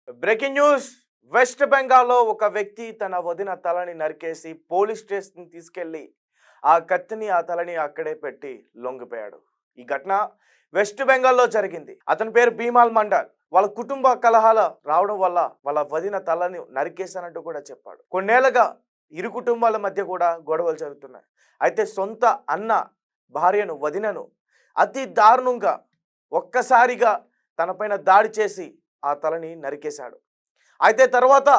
Breaking news. West బెంగాల్లో ఒక వ్యక్తి తన వదిన తలని నరికేసి పోలీస్ స్టేషన్ తీసుకెళ్లి ఆ కత్తిని ఆ తలని అక్కడే పెట్టి లొంగిపోయాడు. ఈ ఘటన వెస్ట్ బెంగాల్లో జరిగింది. అతని పేరు భీమాల్ మండల్. వాళ్ళ కుటుంబ కలహాల రావడం వల్ల వాళ్ళ వదిన తలని నరికేశానంటూ కూడా చెప్పాడు. కొన్నేళ్లుగా ఇరు కుటుంబాల మధ్య కూడా గొడవలు జరుగుతున్నాయి. అయితే సొంత అన్న భార్యను వదినను అతి దారుణంగా ఒక్కసారిగా తనపైన దాడి చేసి ఆ తలని నరికేశాడు. అయితే తర్వాత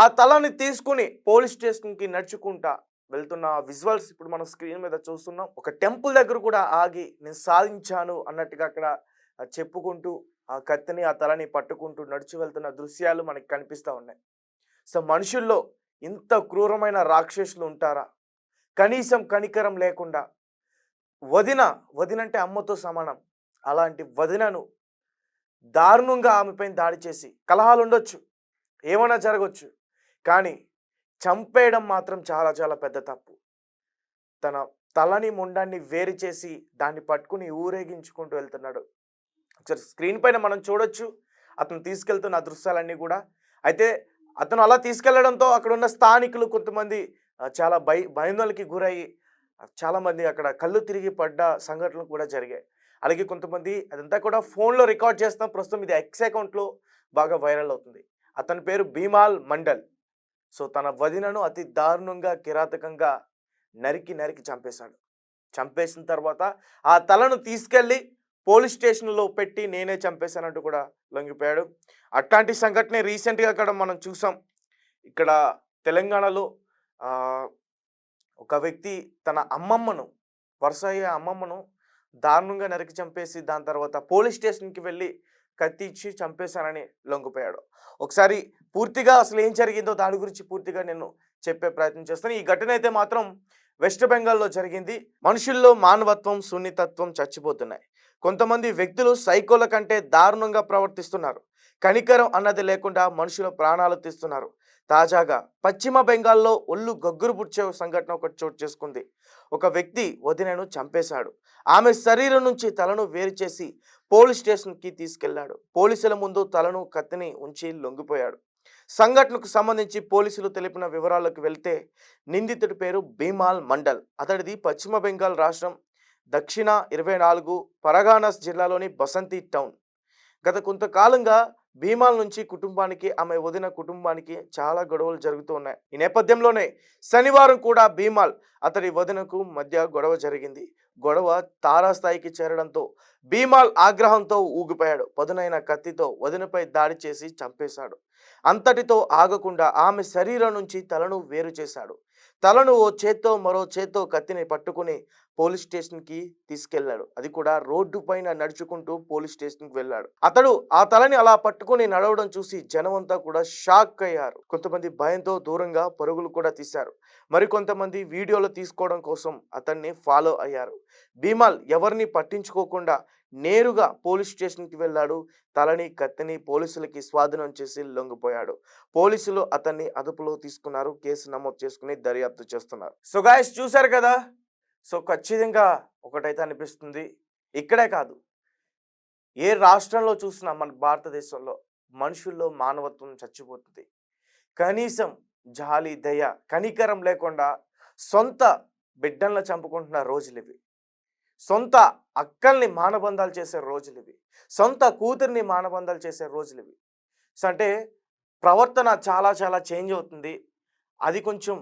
ఆ తలని తీసుకుని పోలీస్ స్టేషన్‌కి నడుచుకుంటా వెళ్తున్న విజువల్స్ ఇప్పుడు మనం స్క్రీన్ మీద చూస్తున్నాం. ఒక టెంపుల్ దగ్గర కూడా ఆగి నేను సాధించాను అన్నట్టుగా అక్కడ చెప్పుకుంటూ ఆ కత్తిని, ఆ తలని పట్టుకుంటూ నడిచి వెళ్తున్న దృశ్యాలు మనకు కనిపిస్తా ఉన్నాయి. సో మనుషుల్లో ఇంత క్రూరమైన రాక్షసులు ఉంటారా? కనీసం కనికరం లేకుండా వదినంటే అమ్మతో సమానం. అలాంటి వదినను దారుణంగా ఆమెపైన దాడి చేసి కలహాలు ఉండొచ్చు, ఏమైనా జరగవచ్చు, కానీ చంపేయడం మాత్రం చాలా చాలా పెద్ద తప్పు. తన తలని మొండాన్ని వేరు చేసి దాన్ని పట్టుకుని ఊరేగించుకుంటూ వెళ్తున్నాడు. ఒకసారి స్క్రీన్ పైన మనం చూడొచ్చు అతను తీసుకెళ్తున్న దృశ్యాలన్నీ కూడా. అయితే అతను అలా తీసుకెళ్లడంతో అక్కడ ఉన్న స్థానికులు కొంతమంది చాలా భయాందోళనకి గురయ్యి చాలామంది అక్కడ కళ్ళు తిరిగి పడ్డ సంఘటనలు కూడా జరిగాయి. అలాగే కొంతమంది అదంతా కూడా ఫోన్లో రికార్డ్ చేస్తాం. ప్రస్తుతం ఇది ఎక్స్ అకౌంట్లో బాగా వైరల్ అవుతుంది. అతని పేరు భీమాల్ మండల్. సో తన వదినను అతి దారుణంగా కిరాతకంగా నరికి నరికి చంపేశాడు. చంపేసిన తర్వాత ఆ తలను తీసుకెళ్ళి పోలీస్ స్టేషన్లో పెట్టి నేనే చంపేశానంటూ కూడా లొంగిపోయాడు. అట్లాంటి సంఘటన రీసెంట్గా అక్కడ మనం చూసాం. ఇక్కడ తెలంగాణలో ఒక వ్యక్తి తన అమ్మమ్మను, వరుస అయ్యే అమ్మమ్మను దారుణంగా నరికి చంపేసి దాని తర్వాత పోలీస్ స్టేషన్కి వెళ్ళి కత్తి ఇచ్చి చంపేశానని లొంగిపోయాడు. ఒకసారి పూర్తిగా అసలు ఏం జరిగిందో దాని గురించి పూర్తిగా నేను చెప్పే ప్రయత్నం చేస్తాను. ఈ ఘటన అయితే మాత్రం వెస్ట్ బెంగాల్లో జరిగింది. మనుషుల్లో మానవత్వం, సున్నితత్వం చచ్చిపోతున్నాయి. కొంతమంది వ్యక్తులు సైకోల కంటే దారుణంగా ప్రవర్తిస్తున్నారు. కనికరం అన్నది లేకుండా మనుషుల ప్రాణాలు తీస్తున్నారు. తాజాగా పశ్చిమ బెంగాల్లో ఒళ్ళు గగ్గురు పుడ్చే సంఘటన ఒకటి చోటు చేసుకుంది. ఒక వ్యక్తి వదినను చంపేశాడు. ఆమె శరీరం నుంచి తలను వేరు చేసి పోలీస్ స్టేషన్కి తీసుకెళ్లాడు. పోలీసుల ముందు తలను, కత్తిని ఉంచి లొంగిపోయాడు. సంఘటనకు సంబంధించి పోలీసులు తెలిపిన వివరాలకు వెళ్తే నిందితుడి పేరు భీమాల్ మండల్. అతడిది పశ్చిమ బెంగాల్ రాష్ట్రం దక్షిణ 24 పరగానాస్ జిల్లాలోని బసంతి టౌన్. గత కొంతకాలంగా భీమాల్ నుంచి కుటుంబానికి, ఆమె వదిన కుటుంబానికి చాలా గొడవలు జరుగుతూ ఉన్నాయి. ఈ నేపథ్యంలోనే శనివారం కూడా భీమాల్ అతడి వదినకు మధ్య గొడవ జరిగింది. గొడవ తారాస్థాయికి చేరడంతో భీమాల్ ఆగ్రహంతో ఊగిపోయాడు. పదునైన కత్తితో వదినపై దాడి చేసి చంపేశాడు. అంతటితో ఆగకుండా ఆమె శరీరం నుంచి తలను వేరు చేశాడు. తలను ఓ చేత్తో మరో చేత్తో కత్తిని పట్టుకుని పోలీస్ స్టేషన్కి తీసుకెళ్లాడు. అది కూడా రోడ్డు పైన నడుచుకుంటూ పోలీస్ స్టేషన్కి వెళ్ళాడు. అతడు ఆ తలని అలా పట్టుకుని నడవడం చూసి జనమంతా కూడా షాక్ అయ్యారు. కొంతమంది భయంతో దూరంగా పరుగులు కూడా తీశారు. మరికొంతమంది వీడియోలు తీసుకోవడం కోసం అతన్ని ఫాలో అయ్యారు. భీమాల్ ఎవరిని పట్టించుకోకుండా నేరుగా పోలీస్ స్టేషన్కి వెళ్ళాడు. తలని, కత్తిని పోలీసులకి స్వాధీనం చేసి లొంగిపోయాడు. పోలీసులు అతన్ని అదుపులో తీసుకున్నారు. కేసు నమోదు చేసుకుని దర్యాప్తు చేస్తున్నారు. సో గాయ్స్, చూశారు కదా. సో ఖచ్చితంగా ఒకటైతే అనిపిస్తుంది, ఇక్కడే కాదు ఏ రాష్ట్రంలో చూసినా మన భారతదేశంలో మనుషుల్లో మానవత్వం చచ్చిపోతుంది. కనీసం జాలి, దయ, కనికరం లేకుండా సొంత బిడ్డలను చంపుకుంటున్న రోజులు ఇవి. సొంత అక్కల్ని మానబంధాలు చేసే రోజులు ఇవి. సొంత కూతుర్ని మానబంధాలు చేసే రోజులు ఇవి. సో అంటే ప్రవర్తన చాలా చాలా చేంజ్ అవుతుంది. అది కొంచెం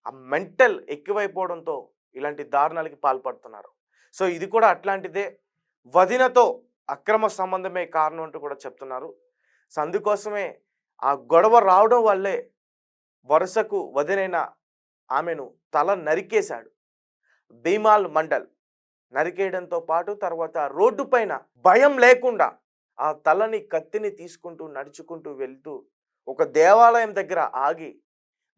ఆ మెంటల్ ఎక్కువైపోవడంతో ఇలాంటి దారుణాలకి పాల్పడుతున్నారు. సో ఇది కూడా అట్లాంటిదే. వదినతో అక్రమ సంబంధమే కారణం అంటూ కూడా చెప్తున్నారు. సో అందుకోసమే ఆ గొడవ రావడం వల్లే వరుసకు వదినైన ఆమెను తల నరికేశాడు భీమాల్ మండల్. నరికేయడంతో పాటు తర్వాత రోడ్డు పైన భయం లేకుండా ఆ తలని, కత్తిని తీసుకుంటూ నడుచుకుంటూ వెళ్తూ ఒక దేవాలయం దగ్గర ఆగి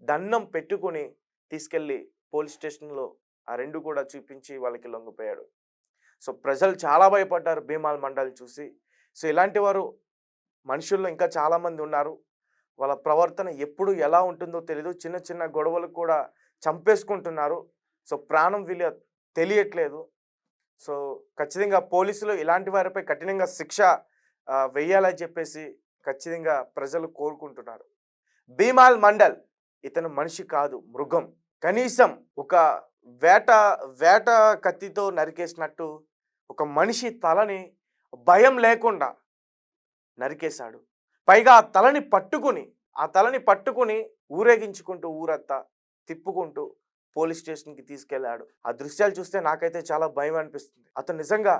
దండం పెట్టుకుని తీసుకెళ్ళి పోలీస్ స్టేషన్లో ఆ రెండు కూడా చూపించి వాళ్ళకి లొంగిపోయాడు. సో ప్రజలు చాలా భయపడ్డారు భీమాల్ మండల్ చూసి. సో ఇలాంటి వారు మనుషుల్లో ఇంకా చాలామంది ఉన్నారు. వాళ్ళ ప్రవర్తన ఎప్పుడు ఎలా ఉంటుందో తెలియదు. చిన్న చిన్న గొడవలు కూడా చంపేసుకుంటున్నారు. సో ప్రాణం విలువ తెలియట్లేదు. సో ఖచ్చితంగా పోలీసులు ఇలాంటి వారిపై కఠినంగా శిక్ష వేయాలని చెప్పేసి ఖచ్చితంగా ప్రజలు కోరుకుంటున్నారు. భీమాల్ మండల్ ఇతను మనిషి కాదు, మృగం. కనీసం ఒక వేట వేట కత్తితో నరికేసినట్టు ఒక మనిషి తలని భయం లేకుండా నరికేశాడు. పైగా ఆ తలని పట్టుకుని ఊరేగించుకుంటూ ఊరంతా తిప్పుకుంటూ పోలీస్ స్టేషన్‌కి తీసుకెళ్ళాడు. ఆ దృశ్యాలు చూస్తే నాకైతే చాలా భయం అనిపిస్తుంది. అతను నిజంగా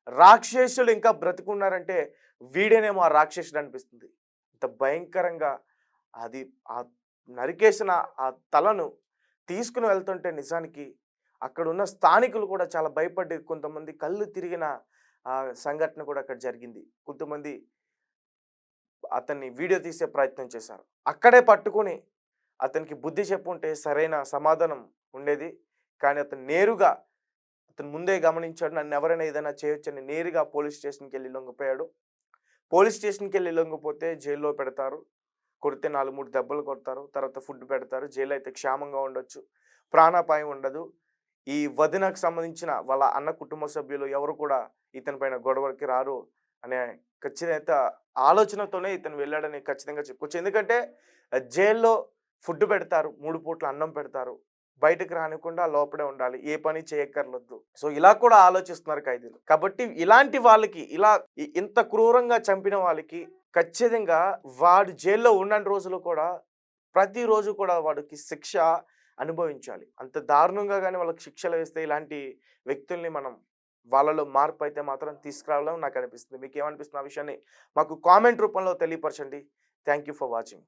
రాక్షసులు ఇంకా బ్రతికున్నారంటే వీడేనేమో ఆ రాక్షసుడు అనిపిస్తుంది. అంత భయంకరంగా అది ఆ నరికేసిన ఆ తలను తీసుకుని వెళ్తుంటే నిజానికి అక్కడున్న స్థానికులు కూడా చాలా భయపడి కొంతమంది కళ్ళు తిరిగిన సంఘటన కూడా అక్కడ జరిగింది. కొంతమంది అతన్ని వీడియో తీసే ప్రయత్నం చేశారు. అక్కడే పట్టుకొని అతనికి బుద్ధి చెప్పుంటే సరైన సమాధానం ఉండేది. కానీ అతను ముందే గమనించాడు. నన్నెవరైనా ఏదైనా చేయొచ్చని నేరుగా పోలీస్ స్టేషన్‌కెళ్ళి లొంగిపోయాడు. పోలీస్ స్టేషన్‌కెళ్ళి లొంగిపోతే జైల్‌లో పెడతారు. కొడితే 4, 3 దెబ్బలు కొడతారు. తర్వాత ఫుడ్ పెడతారు. జైల్‌లో అయితే క్షేమంగా ఉండొచ్చు. ప్రాణాపాయం ఉండదు. ఈ వదినకు సంబంధించిన వాళ్ళ అన్న కుటుంబ సభ్యులు ఎవరు కూడా ఇతని పైన గొడవలకి రారు అనే ఖచ్చిత ఆలోచనతోనే ఇతను వెళ్ళాడని ఖచ్చితంగా చెప్పుకోవచ్చు. ఎందుకంటే జైల్‌లో ఫుడ్ పెడతారు. 3 పూట్ల అన్నం పెడతారు. బయటకి రానికుండా లోపడే ఉండాలి. ఏ పని చేయక్కర్లొద్దు. సో, ఇలా కూడా ఆలోచిస్తున్నారు ఖైదీలు. కాబట్టి ఇలాంటి వాళ్ళకి ఇంత క్రూరంగా చంపిన వాళ్ళకి ఖచ్చితంగా వాడు జైల్‌లో ఉన్నన్ని రోజులు కూడా ప్రతిరోజు కూడా వాడికి శిక్ష అనుభవించాలి. అంత దారుణంగా గాని వాళ్ళకి శిక్షలు వేస్తే ఇలాంటి వ్యక్తుల్ని మనం వాళ్ళలో మార్పయితే మాత్రం తీసుకురావాలని నాకనిపిస్తుంది. మీకేమనిపిస్తుంది ఆ విషయాన్ని మాకు కామెంట్ రూపంలో తెలియపరచండి. Thank you for watching.